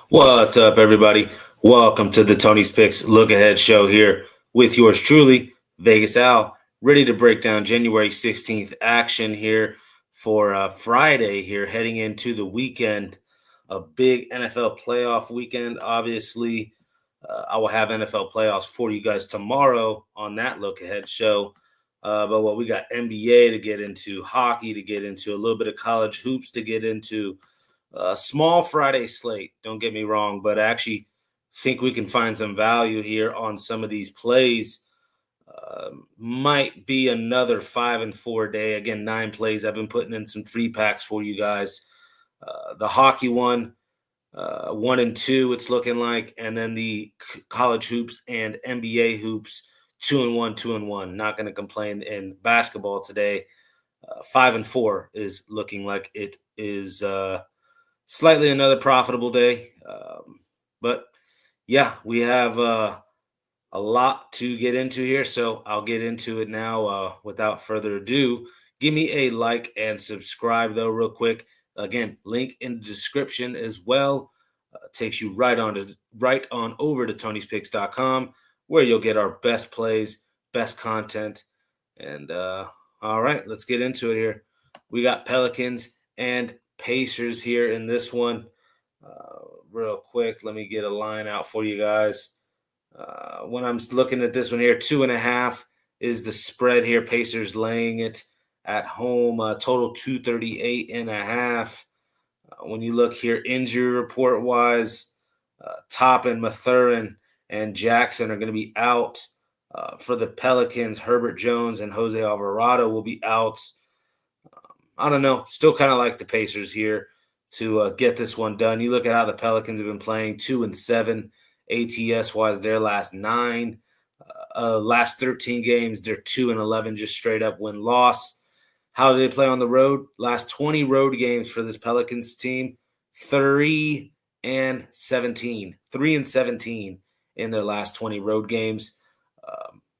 What's up, everybody? Welcome to the Tony's Picks Look Ahead Show here with yours truly, Vegas Al, ready to break down January 16th action here for Friday here, heading into the weekend, a big NFL playoff weekend. Obviously, I will have NFL playoffs for you guys tomorrow on that Look Ahead show. But what we got NBA to get into, hockey to get into, a little bit of college hoops to get into, small Friday slate, don't get me wrong, but I actually think we can find some value here on some of these plays. Might be another 5 and 4 day. Again, 9 plays. I've been putting in some free packs for you guys. The hockey one, 1 and 2, it's looking like, and then the college hoops and NBA hoops, 2 and 1, 2 and 1. Not going to complain in basketball today. 5 and 4 is looking like it is. Slightly another profitable day. But yeah, we have a lot to get into here. So I'll get into it now without further ado. Give me a like and subscribe, though, real quick. Again, link in the description as well. Takes you right on over to Tony'sPicks.com, where you'll get our best plays, best content. And all right, let's get into it here. We got Pelicans and Pacers here in this one. Real quick, let me get a line out for you guys. When I'm looking at this one here, 2.5 is the spread here. Pacers laying it at home, total 238.5. When you look here, injury report wise, Toppin, Mathurin, and Jackson are going to be out. For the Pelicans, Herbert Jones and Jose Alvarado will be out. I don't know. Still kind of like the Pacers here to get this one done. You look at how the Pelicans have been playing, 2-7 ATS-wise their last 9. Last 13 games, they're 2-11, just straight up win-loss. How do they play on the road? Last 20 road games for this Pelicans team, 3-17. 3-17 in their last 20 road games.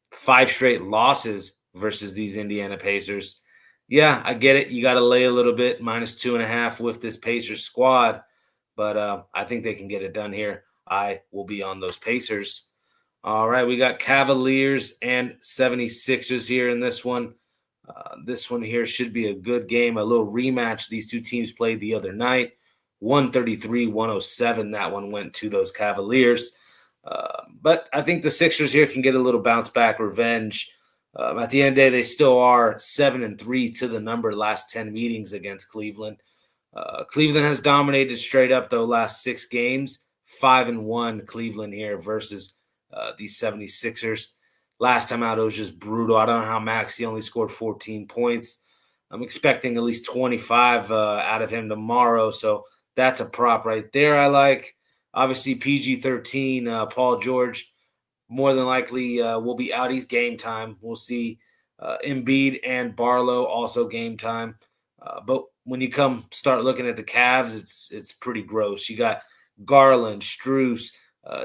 5 straight losses versus these Indiana Pacers. Yeah, I get it. You got to lay a little bit, -2.5 with this Pacers squad, but I think they can get it done here. I will be on those Pacers. All right, we got Cavaliers and 76ers here in this one. This one here should be a good game, a little rematch. These two teams played the other night, 133-107. That one went to those Cavaliers. But I think the Sixers here can get a little bounce back revenge. At the end of the day, they still are 7-3 to the number last 10 meetings against Cleveland. Cleveland has dominated straight up, though, last 6 games. 5-1 Cleveland here versus these 76ers. Last time out, it was just brutal. I don't know how Maxey only scored 14 points. I'm expecting at least 25 out of him tomorrow, so that's a prop right there I like. Obviously, PG-13, Paul George, more than likely will be out. He's game time. We'll see Embiid and Barlow also game time. But when you start looking at the Cavs, it's pretty gross. You got Garland, Strus,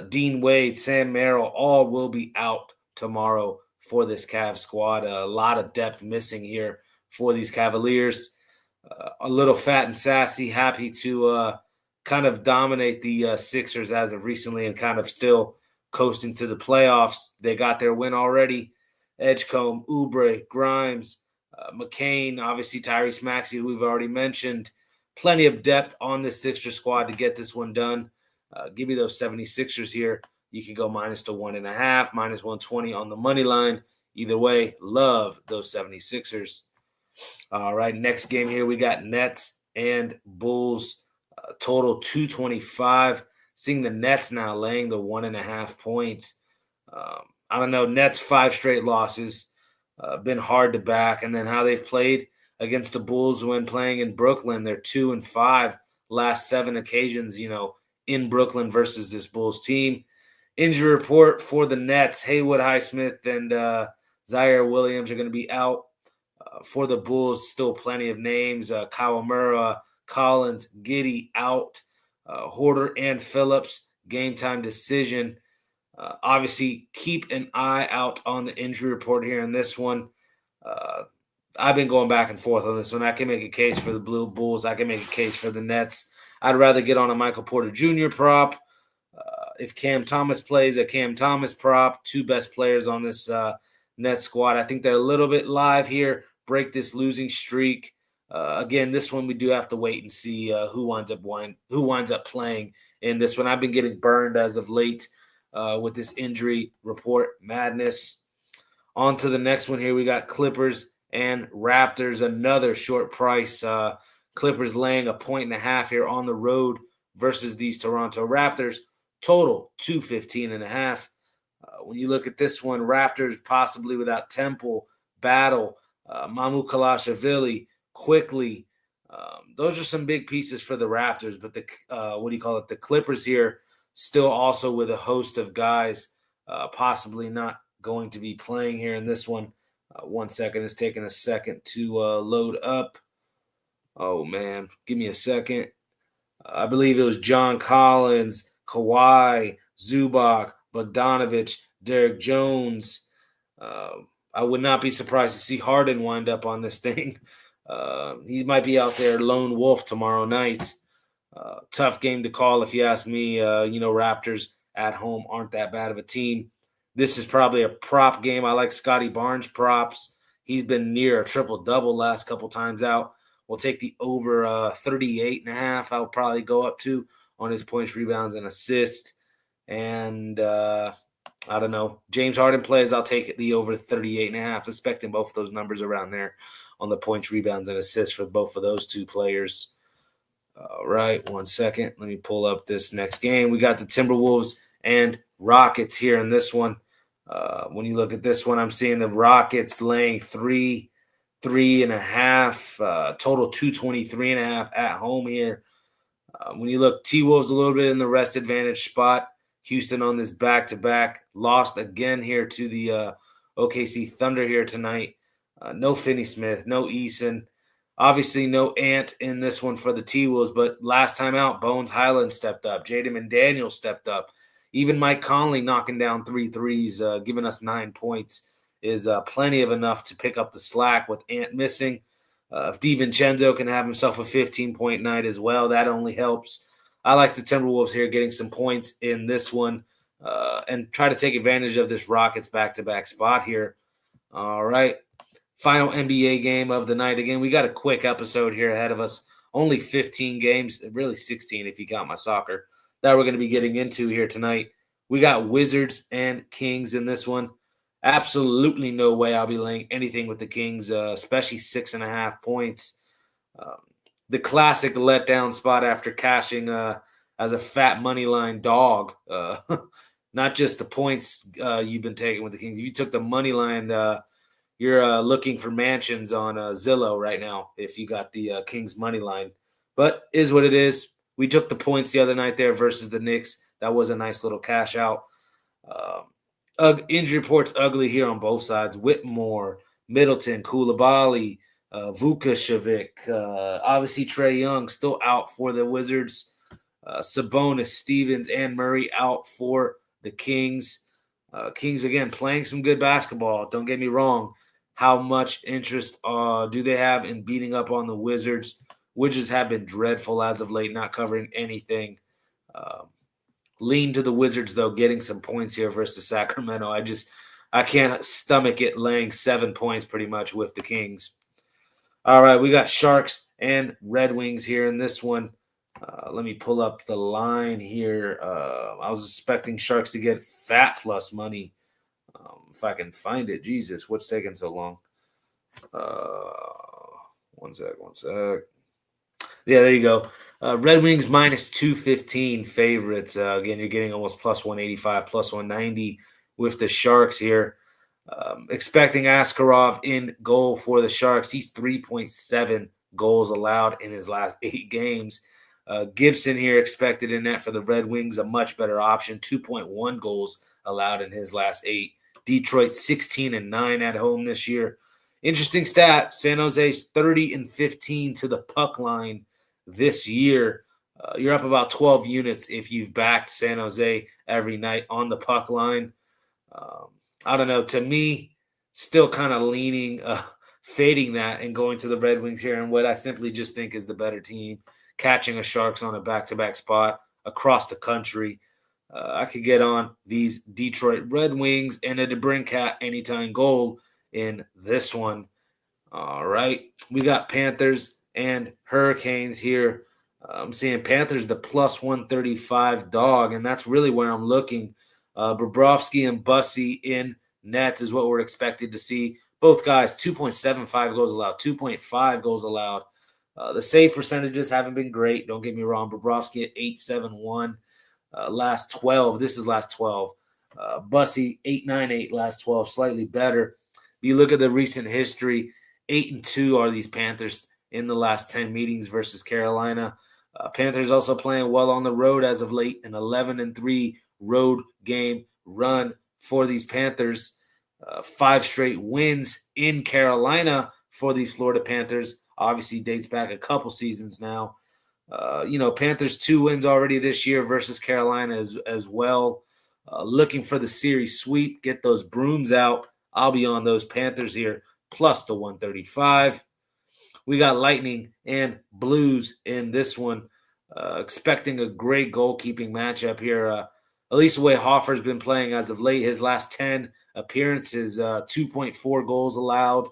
Dean Wade, Sam Merrill, all will be out tomorrow for this Cavs squad. A lot of depth missing here for these Cavaliers. A little fat and sassy, happy to kind of dominate the Sixers as of recently and kind of still coasting to the playoffs. They got their win already. Edgecombe, Oubre, Grimes, McCain, obviously Tyrese Maxey, who we've already mentioned. Plenty of depth on this Sixers squad to get this one done. Give me those 76ers here. You can go -1.5, -120 on the money line. Either way, love those 76ers. All right, next game here, we got Nets and Bulls. Total 225. Seeing the Nets now laying the 1.5 points. I don't know. Nets 5 straight losses. Been hard to back. And then how they've played against the Bulls when playing in Brooklyn. They're 2-5 last 7 occasions, in Brooklyn versus this Bulls team. Injury report for the Nets. Haywood Highsmith and Zaire Williams are going to be out. For the Bulls, still plenty of names. Kawamura, Collins, Giddey out. Horder and Phillips, game time decision. Obviously, keep an eye out on the injury report here in this one. I've been going back and forth on this one. I can make a case for the Blue Bulls. I can make a case for the Nets. I'd rather get on a Michael Porter Jr. prop. If Cam Thomas plays, a Cam Thomas prop. Two best players on this Nets squad. I think they're a little bit live here. Break this losing streak. Again, this one we do have to wait and see who winds up playing in this one. I've been getting burned as of late with this injury report madness. On to the next one here. We got Clippers and Raptors. Another short price. Clippers laying 1.5 here on the road versus these Toronto Raptors. Total 215.5. When you look at this one, Raptors possibly without Temple, Battle, Mamu Kalashvili, Quickly. Those are some big pieces for the Raptors, but the Clippers here still also with a host of guys possibly not going to be playing here in this one. 1 second. It's taking a second to load up. Oh, man. Give me a second. I believe it was John Collins, Kawhi, Zubac, Bogdanovich, Derek Jones. I would not be surprised to see Harden wind up on this thing. He might be out there lone wolf tomorrow night. Tough game to call if you ask me. Raptors at home aren't that bad of a team. This is probably a prop game. I like Scotty Barnes props. He's been near a triple-double last couple times out. We'll take the over 38.5. I'll probably go up to on his points, rebounds, and assists. And I don't know. James Harden plays. I'll take the over 38.5, expecting both of those numbers around there on the points, rebounds, and assists for both of those two players. All right, 1 second. Let me pull up this next game. We got the Timberwolves and Rockets here in this one. When you look at this one, I'm seeing the Rockets laying 3.5, total 223.5 at home here. When you look, T-Wolves a little bit in the rest advantage spot. Houston on this back-to-back. Lost again here to the OKC Thunder here tonight. No Finney-Smith, no Eason. Obviously no Ant in this one for the T-Wolves, but last time out, Bones Highland stepped up. Jaden McDaniel stepped up. Even Mike Conley knocking down 3 threes, giving us 9 points is plenty of enough to pick up the slack with Ant missing. If DiVincenzo can have himself a 15-point night as well, that only helps. I like the Timberwolves here getting some points in this one and try to take advantage of this Rockets back-to-back spot here. All right. Final NBA game of the night. Again, we got a quick episode here ahead of us. Only 15 games, really 16 if you count my soccer, that we're going to be getting into here tonight. We got Wizards and Kings in this one. Absolutely no way I'll be laying anything with the Kings, especially 6.5 points. The classic letdown spot after cashing as a fat money line dog. Not just the points you've been taking with the Kings. If you took the money line, you're looking for mansions on Zillow right now if you got the Kings money line. But is what it is. We took the points the other night there versus the Knicks. That was a nice little cash out. Injury reports ugly here on both sides. Whitmore, Middleton, Koulibaly, Vucevic, obviously Trae Young still out for the Wizards. Sabonis, Stevens, and Murray out for the Kings. Kings, again, playing some good basketball. Don't get me wrong. How much interest do they have in beating up on the Wizards? Wizards have been dreadful as of late, not covering anything. Lean to the Wizards, though, getting some points here versus Sacramento. I can't stomach it laying 7 points pretty much with the Kings. All right, we got Sharks and Red Wings here in this one. Let me pull up the line here. I was expecting Sharks to get fat plus money. If I can find it. Jesus, what's taking so long? One sec. Yeah, there you go. Red Wings minus 215 favorites. Again, you're getting almost plus 185, plus 190 with the Sharks here. Expecting Askarov in goal for the Sharks. He's 3.7 goals allowed in his last 8 games. Gibson here expected in net for the Red Wings, a much better option. 2.1 goals allowed in his last 8. Detroit 16-9 at home this year. Interesting stat, San Jose's 30-15 to the puck line this year. You're up about 12 units if you've backed San Jose every night on the puck line. I don't know. To me, still kind of leaning, fading that and going to the Red Wings here and what I simply just think is the better team. catching a Sharks on a back-to-back spot across the country. I could get on these Detroit Red Wings and a DeBrincat anytime goal in this one. All right. We got Panthers and Hurricanes here. I'm seeing Panthers the plus 135 dog, and that's really where I'm looking. Bobrovsky and Bussy in net is what we're expected to see. Both guys, 2.75 goals allowed, 2.5 goals allowed. The save percentages haven't been great. Don't get me wrong. Bobrovsky at 8.71. Last 12. This is last 12. Bussy 8.98 last 12. Slightly better. You look at the recent history, 8-2 are these Panthers in the last 10 meetings versus Carolina. Panthers also playing well on the road as of late, an 11-3 road game run for these Panthers. 5 straight wins in Carolina for these Florida Panthers. Obviously dates back a couple seasons now. Panthers 2 wins already this year versus Carolina as well. Looking for the series sweep, get those brooms out. I'll be on those Panthers here, plus the 135. We got Lightning and Blues in this one. Expecting a great goalkeeping matchup here. At least the way Hoffer's been playing as of late, his last 10 appearances, 2.4 goals allowed,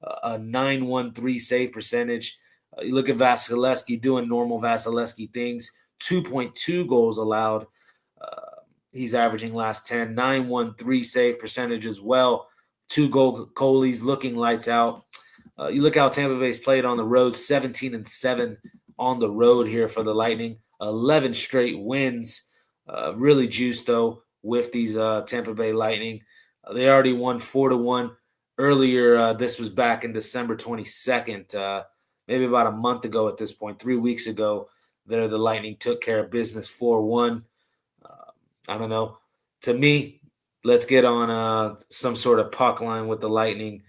a 9.13 save percentage. You look at Vasilevsky doing normal Vasilevsky things, 2.2 goals allowed. He's averaging last 10, 9.13 save percentage as well. 2 goalies looking lights out. You look how Tampa Bay's played on the road, 17-7 on the road here for the Lightning, 11 straight wins. Really juiced, though, with these Tampa Bay Lightning. They already won 4-1 earlier. This was back in December 22nd, maybe about a month ago at this point, 3 weeks ago. There, the Lightning took care of business 4-1. I don't know. To me, let's get on some sort of puck line with the Lightning.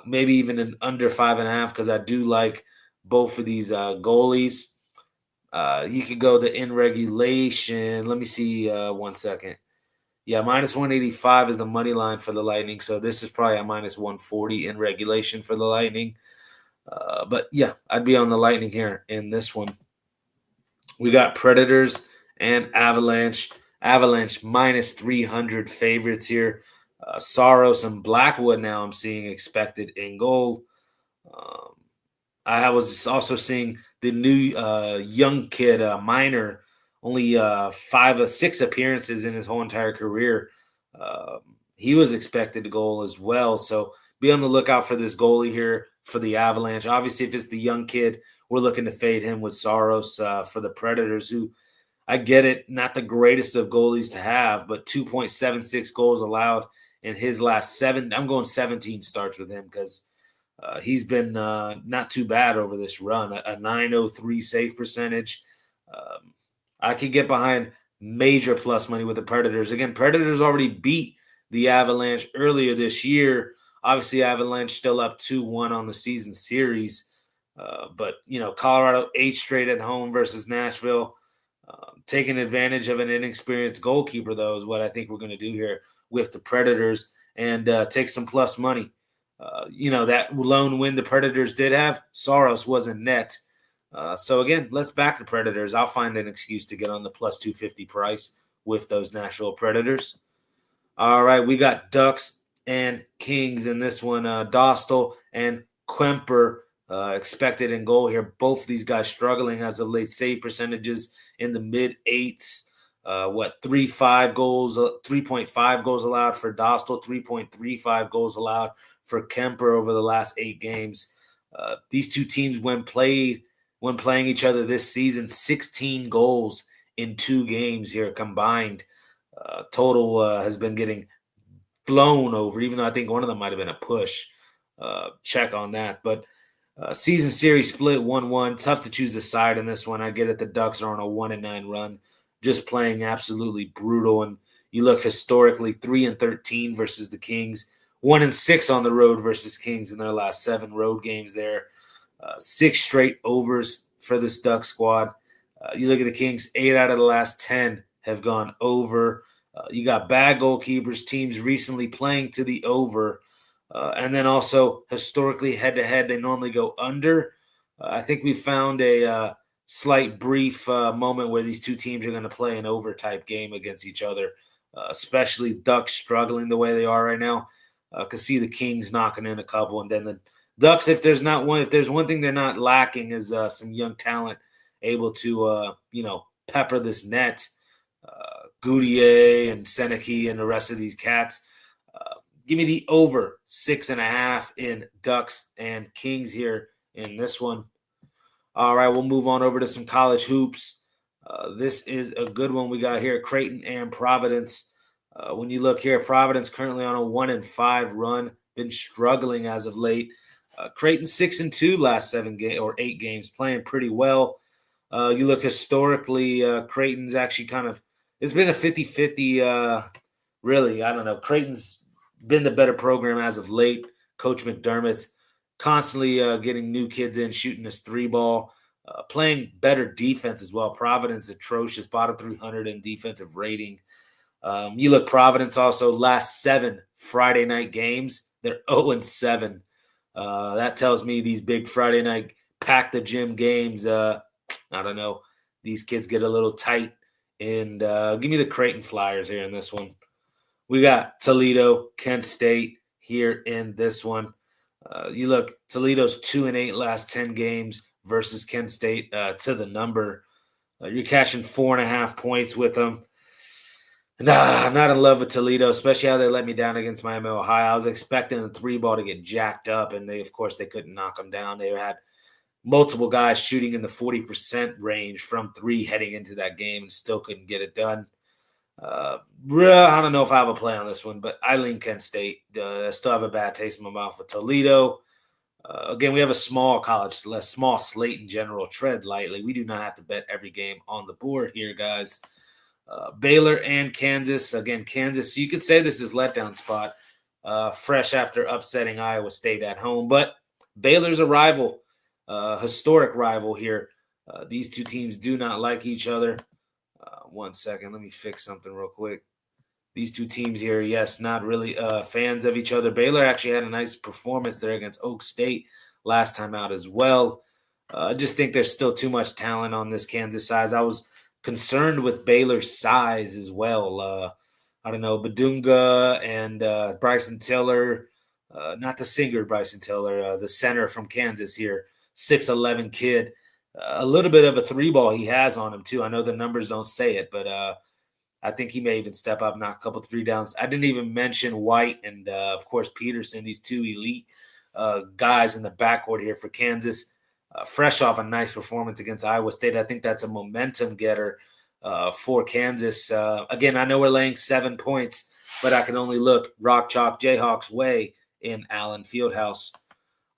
Maybe even an under 5.5 because I do like both of these goalies. You could go the in regulation. Let me see 1 second. Yeah, minus 185 is the money line for the Lightning. So this is probably a minus 140 in regulation for the Lightning. But yeah, I'd be on the Lightning here in this one. We got Predators and Avalanche. Avalanche minus 300 favorites here. Saros and Blackwood now I'm seeing expected in goal. I was also seeing the new young kid, Minor, only 5 or 6 appearances in his whole entire career. He was expected to goal as well. So be on the lookout for this goalie here for the Avalanche. Obviously, if it's the young kid, we're looking to fade him with Saros for the Predators, who I get it, not the greatest of goalies to have, but 2.76 goals allowed in his last 7. I'm going 17 starts with him because he's been not too bad over this run, a 9.03 save percentage. I could get behind major plus money with the Predators. Again, Predators already beat the Avalanche earlier this year. Obviously, Avalanche still up 2-1 on the season series. But, Colorado 8 straight at home versus Nashville. Taking advantage of an inexperienced goalkeeper, though, is what I think we're going to do here with the Predators and take some plus money. That lone win the Predators did have, Saros wasn't net. So, again, let's back the Predators. I'll find an excuse to get on the plus 250 price with those Nashville Predators. All right, we got Ducks and Kings in this one. Dostal and Kuemper expected in goal here. Both of these guys struggling as of late. Save percentages in the mid-8s. 3.5 goals allowed for Dostal, 3.35 goals allowed for Kemper over the last 8 games. These two teams, when playing each other this season, 16 goals in 2 games here combined. Total has been getting flown over, even though I think one of them might have been a push. Check on that. But season series split 1-1. Tough to choose a side in this one. I get it. The Ducks are on a 1-9 run, just playing absolutely brutal. And you look historically, 3-13 versus the Kings, 1-6 on the road versus Kings in their last 7 road games there. 6 straight overs for this Duck squad. You look at the Kings, 8 out of the last 10 have gone over. You got bad goalkeepers, teams recently playing to the over. And then also historically head-to-head, they normally go under. I think we found a slight brief moment where these two teams are going to play an over-type game against each other, especially Ducks struggling the way they are right now. Could see the Kings knocking in a couple, and then the Ducks, if there's one thing they're not lacking is some young talent able to, pepper this net. Goudier and Seneke and the rest of these cats. Give me the over 6.5 in Ducks and Kings here in this one. All right, we'll move on over to some college hoops. This is a good one we got here, Creighton and Providence. When you look here, Providence currently on a 1-5 run, been struggling as of late. Creighton 6-2 last 8 games, playing pretty well. You look historically, Creighton's actually it's been a 50-50, really. I don't know. Creighton's been the better program as of late. Coach McDermott's constantly getting new kids in, shooting this 3-ball, playing better defense as well. Providence atrocious, bottom 300 in defensive rating. You look, Providence also last 7 Friday night games, they're 0-7. That tells me these big Friday night pack the gym games, I don't know, these kids get a little tight. And give me the Creighton Flyers here in this one. We got Toledo, Kent State here in this one. You look, Toledo's 2-8 last 10 games versus Kent State to the number. You're catching 4.5 points with them. And I'm not in love with Toledo, especially how they let me down against Miami, Ohio. I was expecting the 3-ball to get jacked up, and they couldn't knock them down. They had multiple guys shooting in the 40% range from 3 heading into that game and still couldn't get it done. I don't know if I have a play on this one, but I lean Kent State. I still have a bad taste in my mouth with Toledo. Again, we have a small slate in general. Tread lightly. We do not have to bet every game on the board here, guys. Baylor and Kansas. Again, Kansas, you could say this is letdown spot, fresh after upsetting Iowa State at home. But Baylor's a rival, historic rival here. These two teams do not like each other. 1 second. Let me fix something real quick. These two teams here, yes, not really fans of each other. Baylor actually had a nice performance there against Oak State last time out as well. I just think there's still too much talent on this Kansas side. I was concerned with Baylor's size as well. I don't know, Badunga and Bryson Tiller, not the singer Bryson Tiller, the center from Kansas here, 6'11" kid. A little bit of a 3-ball he has on him, too. I know the numbers don't say it, but I think he may even step up, knock a couple 3-downs. I didn't even mention White and, of course, Peterson, these two elite guys in the backcourt here for Kansas. Fresh off a nice performance against Iowa State. I think that's a momentum getter for Kansas. Again, I know we're laying 7 points, but I can only look Rock Chalk Jayhawks way in Allen Fieldhouse.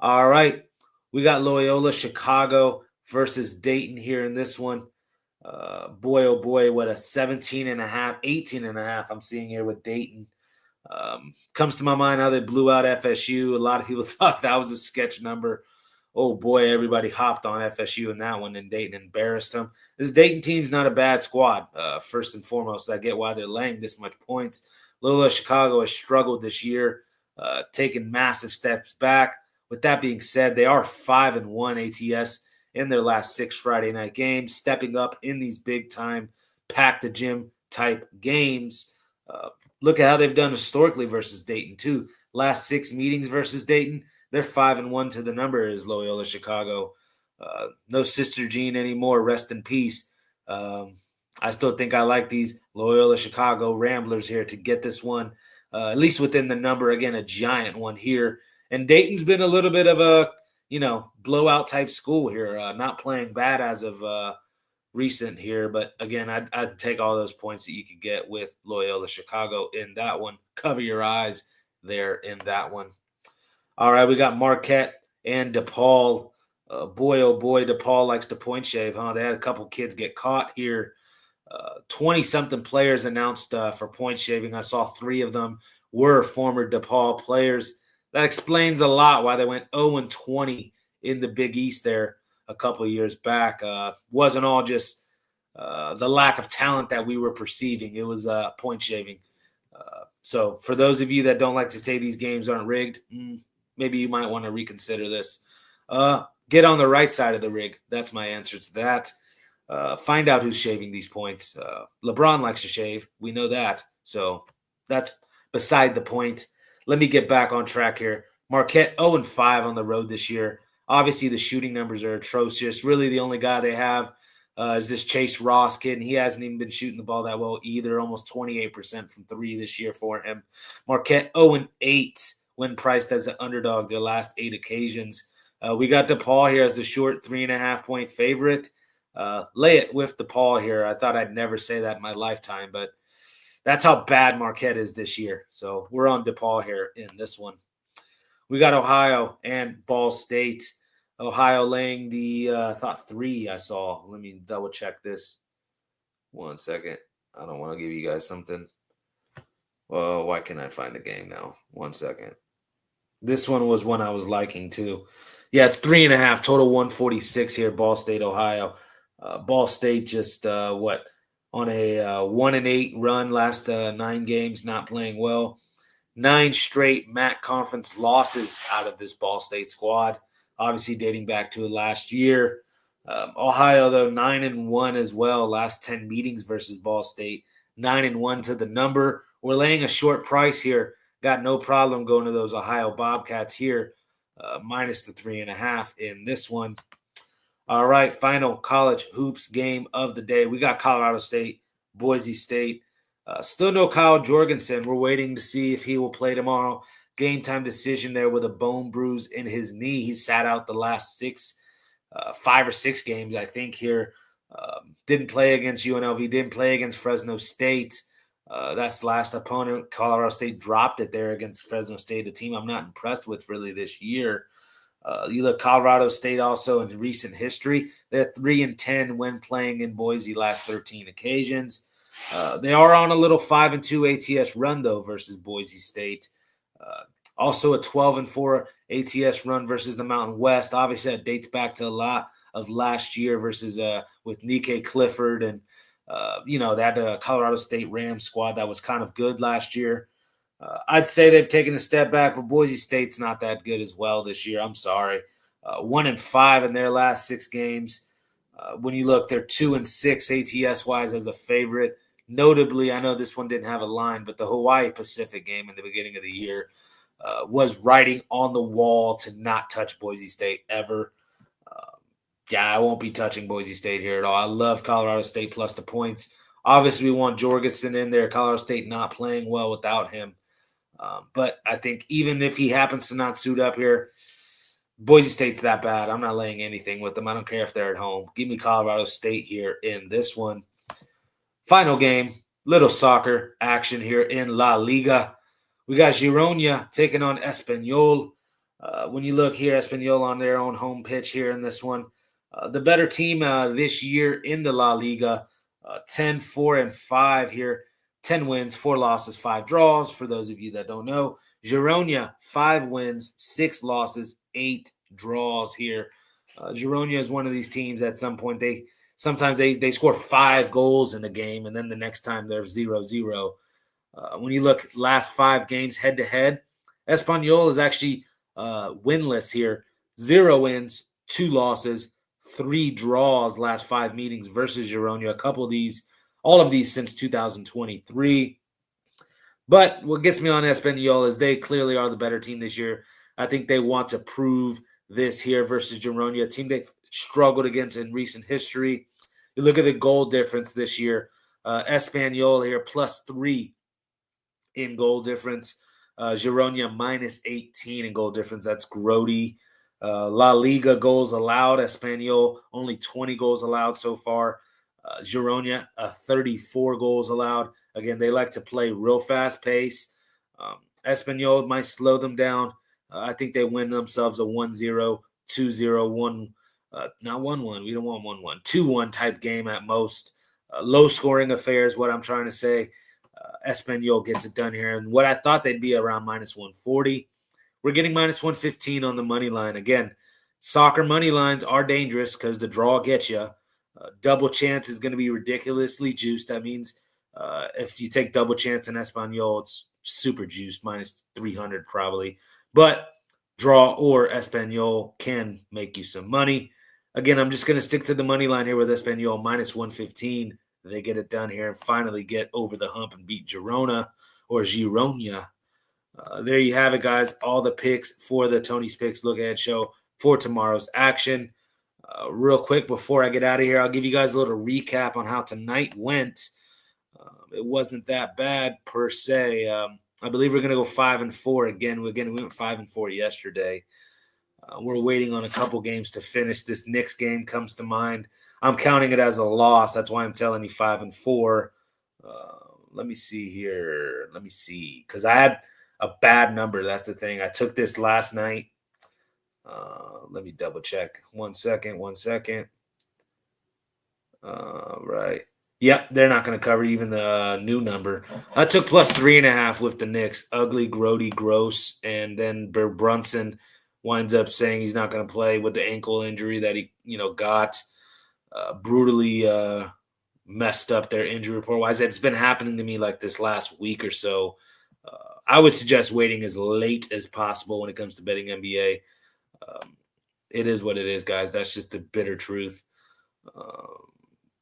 All right, we got Loyola Chicago versus Dayton here in this one. Boy, oh boy, what a 18.5 I'm seeing here with Dayton. Comes to my mind how they blew out FSU. A lot of people thought that was a sketch number. Oh boy, everybody hopped on FSU in that one, and Dayton embarrassed them. This Dayton team's not a bad squad, first and foremost. I get why they're laying this much points. Loyola Chicago has struggled this year, taking massive steps back. With that being said, they are 5-1 ATS in their last 6 Friday night games, stepping up in these big-time pack-the-gym type games. Look at how they've done historically versus Dayton, too. Last 6 meetings versus Dayton, they're 5-1 to the number is Loyola Chicago. No Sister Jean anymore. Rest in peace. I still think I like these Loyola Chicago Ramblers here to get this one, at least within the number. Again, a giant one here. And Dayton's been a little bit of a, blowout type school here. Not playing bad as of recent here. But again, I'd take all those points that you could get with Loyola Chicago in that one. Cover your eyes there in that one. All right, we got Marquette and DePaul. Boy, oh boy, DePaul likes to point shave, huh? They had a couple kids get caught here. 20-something players announced for point shaving. I saw 3 of them were former DePaul players. That explains a lot why they went 0-20 in the Big East there a couple of years back. Wasn't all just the lack of talent that we were perceiving. It was point shaving. So for those of you that don't like to say these games aren't rigged, maybe you might want to reconsider this. Get on the right side of the rig. That's my answer to that. Find out who's shaving these points. LeBron likes to shave. We know that. So that's beside the point. Let me get back on track here. Marquette 0-5 on the road this year. Obviously, the shooting numbers are atrocious. Really, the only guy they have is this Chase Ross kid, and he hasn't even been shooting the ball that well either. Almost 28% from three this year for him. Marquette 0-8 when priced as an underdog their last 8 occasions. We got DePaul here as the short 3.5-point favorite. Lay it with DePaul here. I thought I'd never say that in my lifetime, but that's how bad Marquette is this year. So we're on DePaul here in this one. We got Ohio and Ball State. Ohio laying the, I thought 3 I saw. Let me double check this. 1 second. I don't want to give you guys something. Well, why can't I find the game now? 1 second. This one was one I was liking too. Yeah, it's 3.5, total 146 here, Ball State, Ohio. Ball State just, on a 1-8 run, last 9 games, not playing well. 9 straight MAC conference losses out of this Ball State squad, obviously dating back to last year. Ohio, though, 9-1 as well, last 10 meetings versus Ball State, 9-1 to the number. We're laying a short price here. Got no problem going to those Ohio Bobcats here, minus the 3.5 in this one. All right, final college hoops game of the day. We got Colorado State, Boise State. Still no Kyle Jorgensen. We're waiting to see if he will play tomorrow. Game time decision there with a bone bruise in his knee. He sat out the last 5 or 6 games, I think, here. Didn't play against UNLV, didn't play against Fresno State. That's the last opponent. Colorado State dropped it there against Fresno State, a team I'm not impressed with really this year. You look Colorado State also in recent history. They're 3-10 when playing in Boise last 13 occasions. They are on a little 5-2 ATS run, though, versus Boise State. Also a 12-4 ATS run versus the Mountain West. Obviously, that dates back to a lot of last year versus with Nike Clifford and, that Colorado State Rams squad that was kind of good last year. I'd say they've taken a step back, but Boise State's not that good as well this year. I'm sorry. 1-5 in their last 6 games. When you look, they're 2-6 ATS-wise as a favorite. Notably, I know this one didn't have a line, but the Hawaii Pacific game in the beginning of the year was writing on the wall to not touch Boise State ever. I won't be touching Boise State here at all. I love Colorado State plus the points. Obviously, we want Jorgensen in there. Colorado State not playing well without him. But I think even if he happens to not suit up here, Boise State's that bad. I'm not laying anything with them. I don't care if they're at home. Give me Colorado State here in this one. Final game, little soccer action here in La Liga. We got Girona taking on Espanyol. When you look here, Espanyol on their own home pitch here in this one. The better team this year in the La Liga, 10-4-5 here. 10 wins, 4 losses, 5 draws. For those of you that don't know, Girona, 5 wins, 6 losses, 8 draws here. Girona is one of these teams at some point sometimes they score 5 goals in a game, and then the next time they're 0-0. When you look last 5 games head-to-head, Espanyol is actually winless here. 0 wins, 2 losses, 3 draws last 5 meetings versus Girona. All of these since 2023. But what gets me on Espanyol is they clearly are the better team this year. I think they want to prove this here versus Girona, a team they've struggled against in recent history. You look at the goal difference this year. Espanyol here +3 in goal difference. Girona -18 in goal difference. That's grody. La Liga goals allowed. Espanyol only 20 goals allowed so far. Girona, 34 goals allowed. Again, they like to play real fast pace. Espanyol might slow them down. I think they win themselves a 1-0, 2-0, 1, not 1-1. We don't want 1-1. 2-1 type game at most. Low-scoring affair is what I'm trying to say. Espanyol gets it done here. And what I thought they'd be around -140. We're getting -115 on the money line. Again, soccer money lines are dangerous because the draw gets you. Double chance is going to be ridiculously juiced. That means if you take double chance in Espanyol, it's super juiced, -300 probably. But draw or Espanyol can make you some money. Again, I'm just going to stick to the money line here with Espanyol minus 115. They get it done here and finally get over the hump and beat Girona or Gironia. There you have it, guys. All the picks for the Tony's Picks Look Ahead show for tomorrow's action. Real quick, before I get out of here, I'll give you guys a little recap on how tonight went. It wasn't that bad per se. I believe we're going to go 5-4 again. We went 5-4 yesterday. We're waiting on a couple games to finish. This Knicks game comes to mind. I'm counting it as a loss. That's why I'm telling you 5-4. Let me see here. Let me see. Because I had a bad number. That's the thing. I took this last night. Let me double check. One second. Right. Yep, they're not going to cover even the new number. I took plus 3.5 with the Knicks. Ugly, grody, gross. And then Brunson winds up saying he's not going to play with the ankle injury that he, got. Brutally messed up their injury report-wise. It's been happening to me like this last week or so. I would suggest waiting as late as possible when it comes to betting NBA. It is what it is, guys. That's just the bitter truth.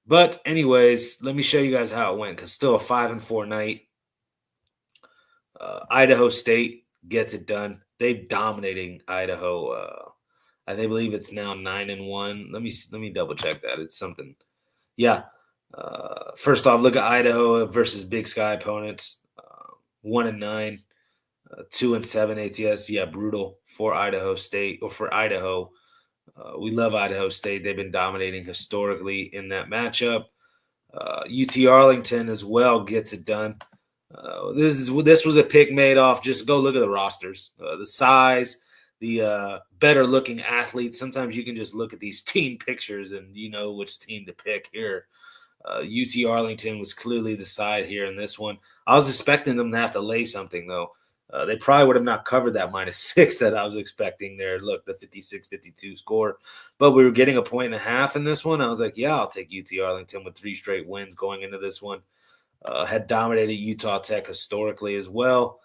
But anyways, let me show you guys how it went, because still a 5-4 night. Idaho State gets it done. They're dominating Idaho. I believe it's now 9-1. Let me double check that. It's something. Yeah. First off, look at Idaho versus Big Sky opponents. 1-9, 2-7 ATS. Yeah, brutal for Idaho State, or for Idaho. We love Idaho State. They've been dominating historically in that matchup. UT Arlington as well gets it done. This was a pick made off. Just go look at the rosters, the size, the better looking athletes. Sometimes you can just look at these team pictures and you know which team to pick here. UT Arlington was clearly the side here in this one. I was expecting them to have to lay something, though. They probably would have not covered that -6 that I was expecting there. Look, the 56-52 score. But we were getting a 1.5 in this one. I was like, yeah, I'll take UT Arlington with 3 straight wins going into this one. Had dominated Utah Tech historically as well.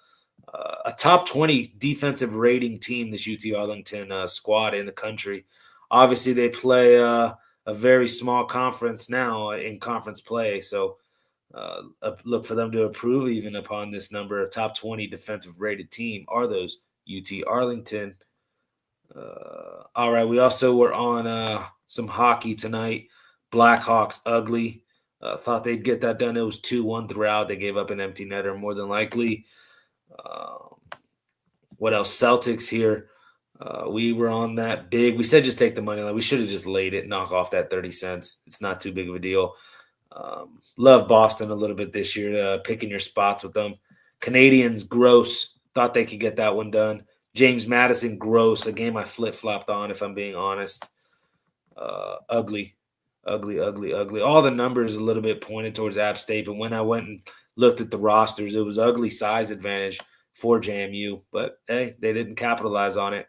A top 20 defensive rating team, this UT Arlington squad in the country. Obviously, they play a very small conference now in conference play. So look for them to improve even upon this number. A top 20 defensive rated team are those UT Arlington. All right, we also were on some hockey tonight. Blackhawks, ugly. Thought they'd get that done. It was 2-1 throughout. They gave up an empty netter more than likely. What else? Celtics here. We were on that big. We said just take the money line. We should have just laid it, knock off that 30 cents. It's not too big of a deal. Love Boston a little bit this year, picking your spots with them. Canadians, gross. Thought they could get that one done. James Madison, gross. A game I flip-flopped on, if I'm being honest. Ugly. All the numbers a little bit pointed towards App State, but when I went and looked at the rosters, it was ugly size advantage for JMU. But, hey, they didn't capitalize on it.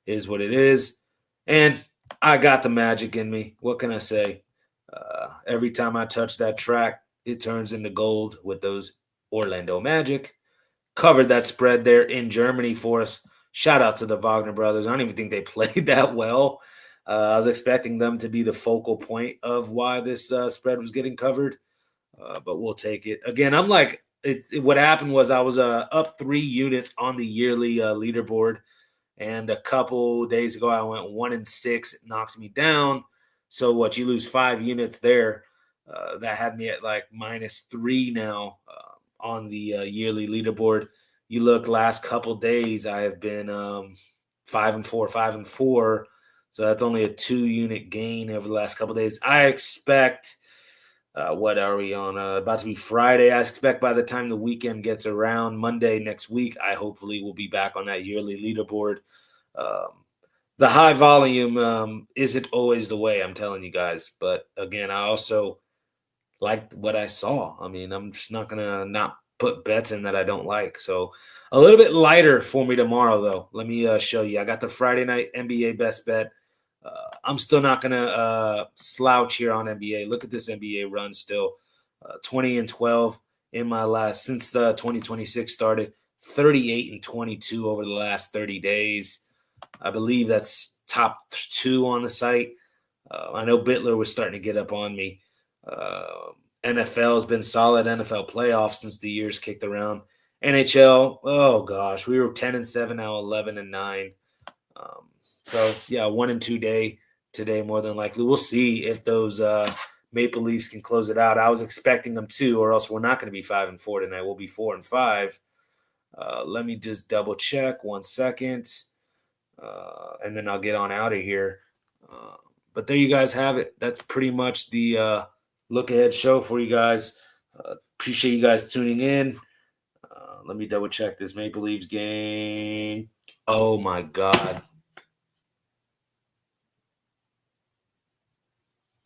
It is what it is. And I got the magic in me. What can I say? Every time I touch that track, it turns into gold with those Orlando Magic. Covered that spread there in Germany for us. Shout out to the Wagner brothers. I don't even think they played that well. I was expecting them to be the focal point of why this spread was getting covered, but we'll take it. Again, I'm like, what happened was I was up 3 units on the yearly leaderboard, and a couple days ago I went 1-6. It knocks me down. So what, you lose 5 units there. That had me at like -3 now on the yearly leaderboard. You look last couple days, I have been 5-4. So that's only a 2-unit gain over the last couple days. I expect, what are we on? About to be Friday. I expect by the time the weekend gets around, Monday next week, I hopefully will be back on that yearly leaderboard. The high volume isn't always the way, I'm telling you guys. But again, I also liked what I saw. I mean, I'm just not going to not put bets in that I don't like. So a little bit lighter for me tomorrow, though. Let me show you. I got the Friday night NBA best bet. I'm still not going to slouch here on NBA. Look at this NBA run still. 20-12 in my last, since 2026 started. 38-22 over the last 30 days. I believe that's top 2 on the site. I know Bitler was starting to get up on me. NFL has been solid. NFL playoffs since the years kicked around. NHL, oh gosh, we were 10-7 now, 11-9. So yeah, 1-2 day today more than likely. We'll see if those Maple Leafs can close it out. I was expecting them to, or else we're not going to be 5-4 tonight. We'll be 4-5. Let me just double check 1 second, and then I'll get on out of here. But there you guys have it. That's pretty much the look ahead show for you guys. Appreciate you guys tuning in. Let me double check this Maple Leafs game. Oh my God.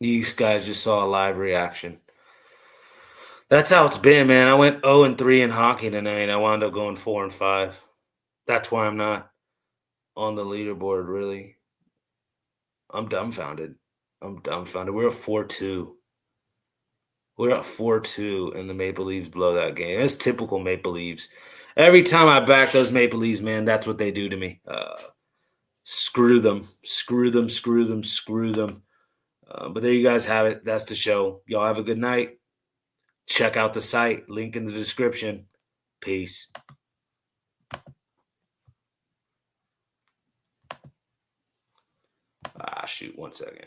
These guys just saw a live reaction. That's how it's been, man. I went 0-3 in hockey tonight. I wound up going 4-5. That's why I'm not on the leaderboard, really. I'm dumbfounded. We're at 4-2. We're at 4-2, and the Maple Leafs blow that game. It's typical Maple Leafs. Every time I back those Maple Leafs, man, that's what they do to me. Screw them. Screw them, screw them, screw them. But there you guys have it. That's the show. Y'all have a good night. Check out the site. Link in the description. Peace. Shoot, 1 second.